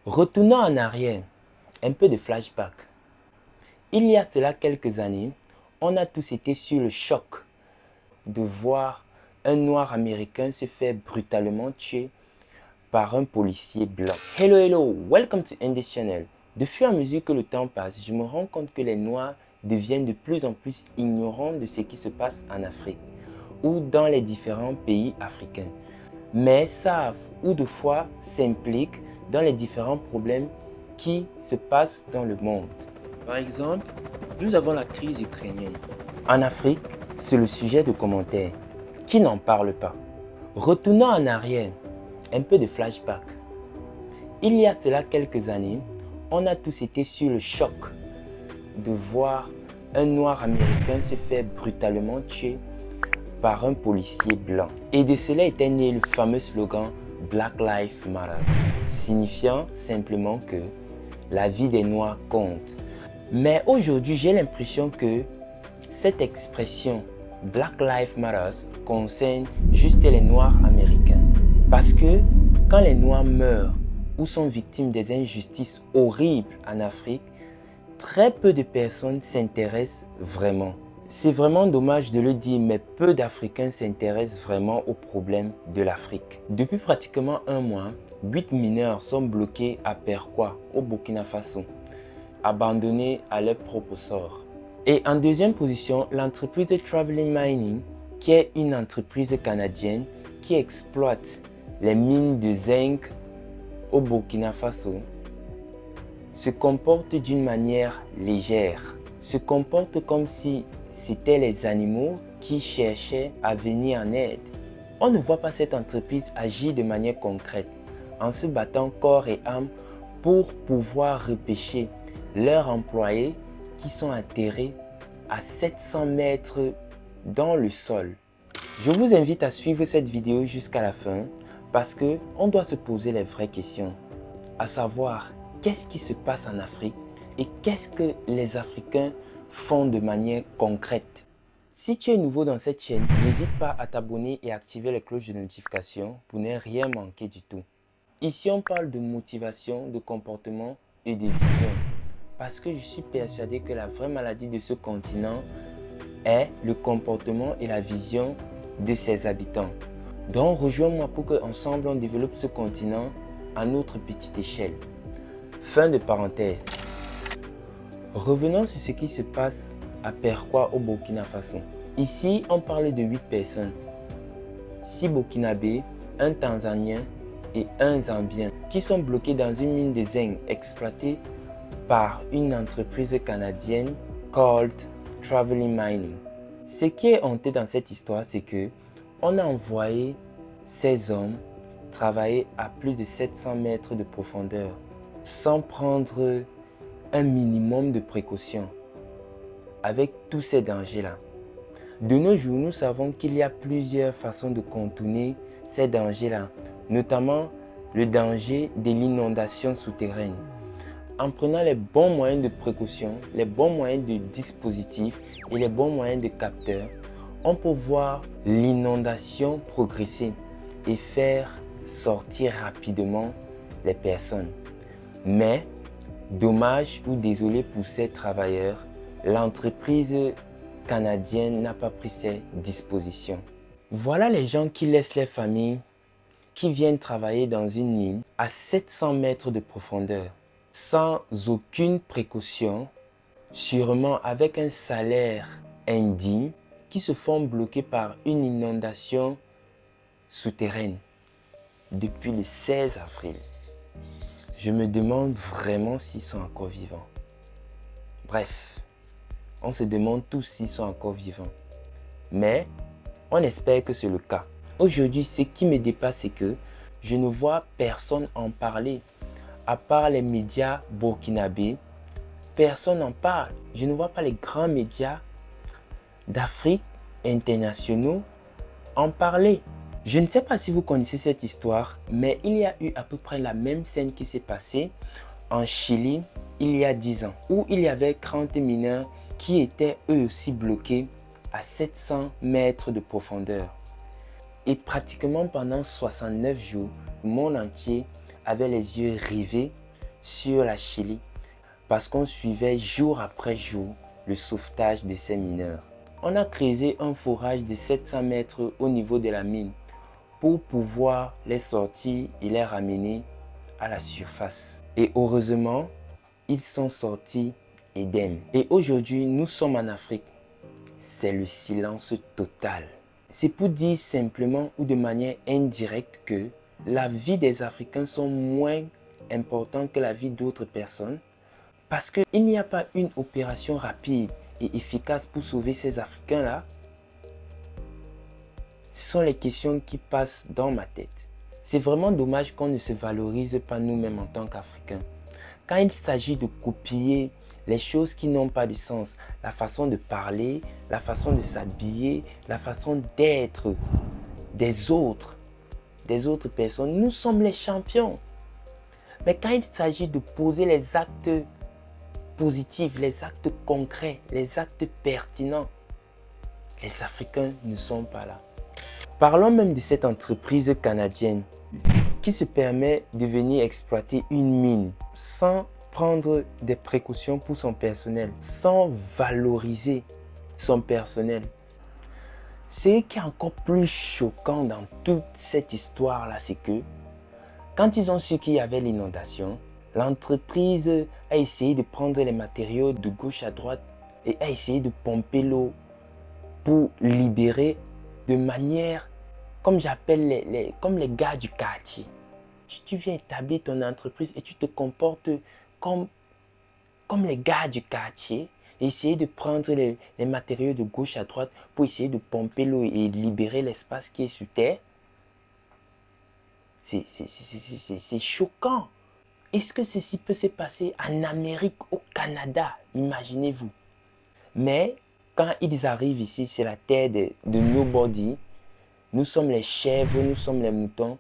Retournons en arrière, un peu de flashback. Il y a cela quelques années, on a tous été sur le choc de voir un noir américain se faire brutalement tuer par un policier blanc. Hello, welcome to Indus Channel. De fur et à mesure que le temps passe, je me rends compte que les noirs deviennent de plus en plus ignorants de ce qui se passe en Afrique ou dans les différents pays africains, mais savent ou de fois s'impliquent dans les différents problèmes qui se passent dans le monde. Par exemple, nous avons la crise ukrainienne. En Afrique, c'est le sujet de commentaires. Qui n'en parle pas? Retournons en arrière, un peu de flashback. Il y a cela quelques années, on a tous été sur le choc de voir un noir américain se faire brutalement tuer par un policier blanc. Et de cela était né le fameux slogan Black Lives Matter, signifiant simplement que la vie des noirs compte. Mais aujourd'hui, j'ai l'impression que cette expression Black Lives Matter concerne juste les noirs américains. Parce que quand les noirs meurent ou sont victimes des injustices horribles en Afrique, très peu de personnes s'intéressent vraiment. C'est vraiment dommage de le dire, mais peu d'Africains s'intéressent vraiment aux problèmes de l'Afrique. Depuis pratiquement un mois, 8 mineurs sont bloqués à Perquois, au Burkina Faso, abandonnés à leur propre sort. Et en deuxième position, l'entreprise Traveling Mining, qui est une entreprise canadienne qui exploite les mines de zinc au Burkina Faso, se comporte d'une manière légère, se comporte comme si c'était les animaux qui cherchaient à venir en aide. On ne voit pas cette entreprise agir de manière concrète, en se battant corps et âme pour pouvoir repêcher leurs employés qui sont enterrés à 700 mètres dans le sol. Je vous invite à suivre cette vidéo jusqu'à la fin parce qu'on doit se poser les vraies questions, à savoir qu'est-ce qui se passe en Afrique et qu'est-ce que les Africains font de manière concrète. Si tu es nouveau dans cette chaîne, n'hésite pas à t'abonner et activer les cloches de notification pour ne rien manquer du tout. Ici, on parle de motivation, de comportement et de vision. Parce que je suis persuadé que la vraie maladie de ce continent est le comportement et la vision de ses habitants. Donc, rejoins-moi pour qu'ensemble on développe ce continent à notre petite échelle. Fin de parenthèse. Revenons sur ce qui se passe à Perquois au Burkina Faso. Ici, on parle de 8 personnes. 6 Burkinabés, un Tanzanien et un Zambien qui sont bloqués dans une mine de zinc exploitée par une entreprise canadienne called Traveling Mining. Ce qui est honteux dans cette histoire, c'est que on a envoyé ces hommes travailler à plus de 700 mètres de profondeur sans prendre un minimum de précaution avec tous ces dangers-là. De nos jours, nous savons qu'il y a plusieurs façons de contourner ces dangers-là, notamment le danger de l'inondation souterraine. En prenant les bons moyens de précaution, les bons moyens de dispositifs et les bons moyens de capteurs, on peut voir l'inondation progresser et faire sortir rapidement les personnes. Mais, dommage ou désolé pour ces travailleurs, l'entreprise canadienne n'a pas pris ses dispositions. Voilà les gens qui laissent les familles, qui viennent travailler dans une mine à 700 mètres de profondeur, sans aucune précaution, sûrement avec un salaire indigne, qui se font bloquer par une inondation souterraine depuis le 16 avril. Je me demande vraiment s'ils sont encore vivants. Bref, on se demande tous s'ils sont encore vivants. Mais on espère que c'est le cas. Aujourd'hui, ce qui me dépasse, c'est que je ne vois personne en parler. À part les médias burkinabés, personne n'en parle. Je ne vois pas les grands médias d'Afrique internationaux en parler. Je ne sais pas si vous connaissez cette histoire, mais il y a eu à peu près la même scène qui s'est passée en Chili il y a 10 ans, où il y avait 30 mineurs qui étaient eux aussi bloqués à 700 mètres de profondeur. Et pratiquement pendant 69 jours, le monde entier avait les yeux rivés sur la Chili parce qu'on suivait jour après jour le sauvetage de ces mineurs. On a creusé un forage de 700 mètres au niveau de la mine pour pouvoir les sortir et les ramener à la surface. Et heureusement, ils sont sortis indemnes. Et aujourd'hui, nous sommes en Afrique. C'est le silence total. C'est pour dire simplement ou de manière indirecte que la vie des Africains sont moins importante que la vie d'autres personnes parce qu'il n'y a pas une opération rapide et efficace pour sauver ces Africains-là. Ce sont les questions qui passent dans ma tête. C'est vraiment dommage qu'on ne se valorise pas nous-mêmes en tant qu'Africains. Quand il s'agit de copier les choses qui n'ont pas de sens, la façon de parler, la façon de s'habiller, la façon d'être des autres personnes, nous sommes les champions. Mais quand il s'agit de poser les actes positifs, les actes concrets, les actes pertinents, les Africains ne sont pas là. Parlons même de cette entreprise canadienne qui se permet de venir exploiter une mine sans prendre des précautions pour son personnel, sans valoriser son personnel. Ce qui est encore plus choquant dans toute cette histoire-là, c'est que quand ils ont su qu'il y avait l'inondation, l'entreprise a essayé de prendre les matériaux de gauche à droite et a essayé de pomper l'eau pour libérer de manière, comme j'appelle comme les gars du quartier. Tu viens établir ton entreprise et tu te comportes comme les gars du quartier, essayer de prendre les matériaux de gauche à droite pour essayer de pomper l'eau et libérer l'espace qui est sur terre. C'est choquant. Est-ce que ceci peut se passer en Amérique, au Canada? Imaginez-vous. Mais quand ils arrivent ici, c'est la terre de nobody. Nous sommes les chèvres, nous sommes les moutons.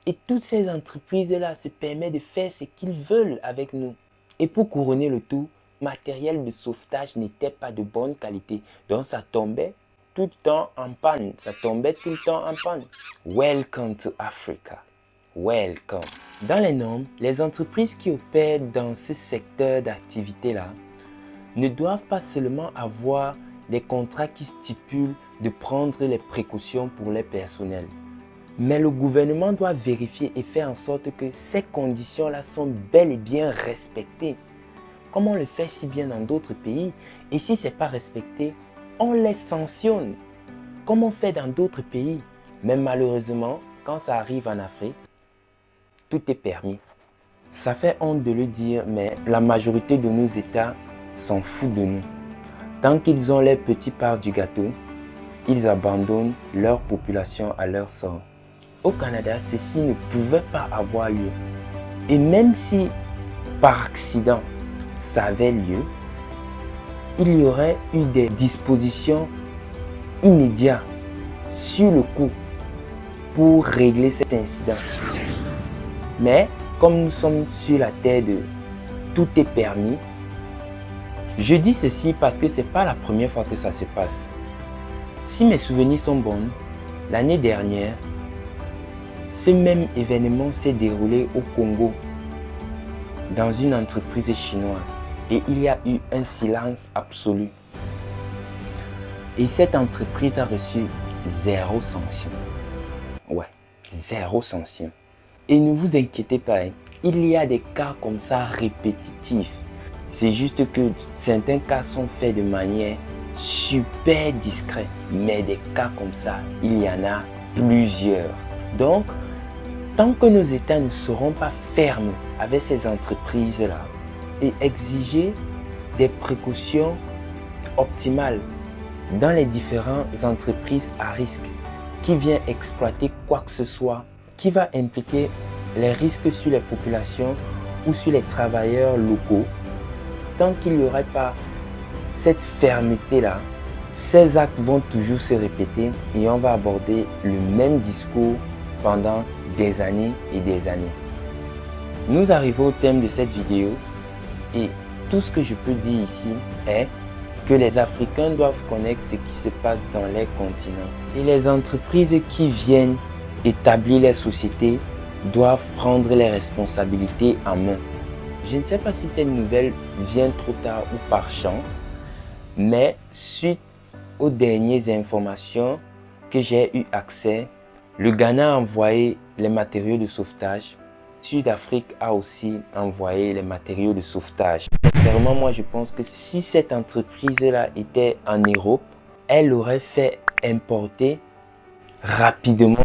Et toutes ces entreprises-là se permettent de faire ce qu'ils veulent avec nous. Et pour couronner le tout, le matériel de sauvetage n'était pas de bonne qualité. Donc ça tombait tout le temps en panne. Ça tombait tout le temps en panne. Welcome to Africa. Welcome. Dans les normes, les entreprises qui opèrent dans ce secteur d'activité-là ne doivent pas seulement avoir des contrats qui stipulent de prendre les précautions pour les personnels. Mais le gouvernement doit vérifier et faire en sorte que ces conditions-là sont bel et bien respectées. Comme on le fait si bien dans d'autres pays. Et si ce n'est pas respecté, on les sanctionne. Comme on fait dans d'autres pays. Mais malheureusement, quand ça arrive en Afrique, tout est permis. Ça fait honte de le dire, mais la majorité de nos États s'en foutent de nous. Tant qu'ils ont les petits parts du gâteau, ils abandonnent leur population à leur sort. Au Canada, ceci ne pouvait pas avoir lieu. Et même si, par accident, ça avait lieu, il y aurait eu des dispositions immédiates sur le coup pour régler cet incident. Mais comme nous sommes sur la terre de tout est permis, je dis ceci parce que ce n'est pas la première fois que ça se passe. Si mes souvenirs sont bons, l'année dernière, ce même événement s'est déroulé au Congo, dans une entreprise chinoise. Et il y a eu un silence absolu. Et cette entreprise a reçu 0 sanction. Ouais, 0 sanction. Et ne vous inquiétez pas, il y a des cas comme ça répétitifs. C'est juste que certains cas sont faits de manière super discrète. Mais des cas comme ça, il y en a plusieurs. Donc, tant que nos États ne seront pas fermes avec ces entreprises-là et exiger des précautions optimales dans les différentes entreprises à risque qui viennent exploiter quoi que ce soit, qui va impliquer les risques sur les populations ou sur les travailleurs locaux, tant qu'il n'y aurait pas cette fermeté-là, ces actes vont toujours se répéter et on va aborder le même discours pendant des années et des années. Nous arrivons au thème de cette vidéo et tout ce que je peux dire ici est que les Africains doivent connaître ce qui se passe dans les continents. Et les entreprises qui viennent établir les sociétés doivent prendre les responsabilités en main. Je ne sais pas si cette nouvelle vient trop tard ou par chance, mais suite aux dernières informations que j'ai eu accès, le Ghana a envoyé les matériaux de sauvetage. Sud-Afrique a aussi envoyé les matériaux de sauvetage. Sincèrement, moi je pense que si cette entreprise-là était en Europe, elle aurait fait importer rapidement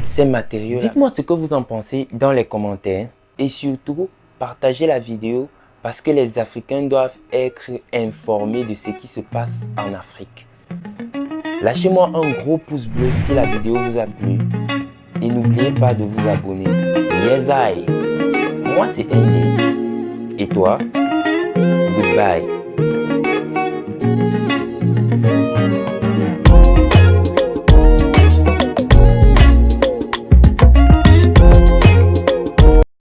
ces matériaux. Dites-moi ce que vous en pensez dans les commentaires et surtout partagez la vidéo parce que les Africains doivent être informés de ce qui se passe en Afrique. Lâchez-moi un gros pouce bleu si la vidéo vous a plu et n'oubliez pas de vous abonner. Yes I. Moi c'est Andy. Et toi? Goodbye.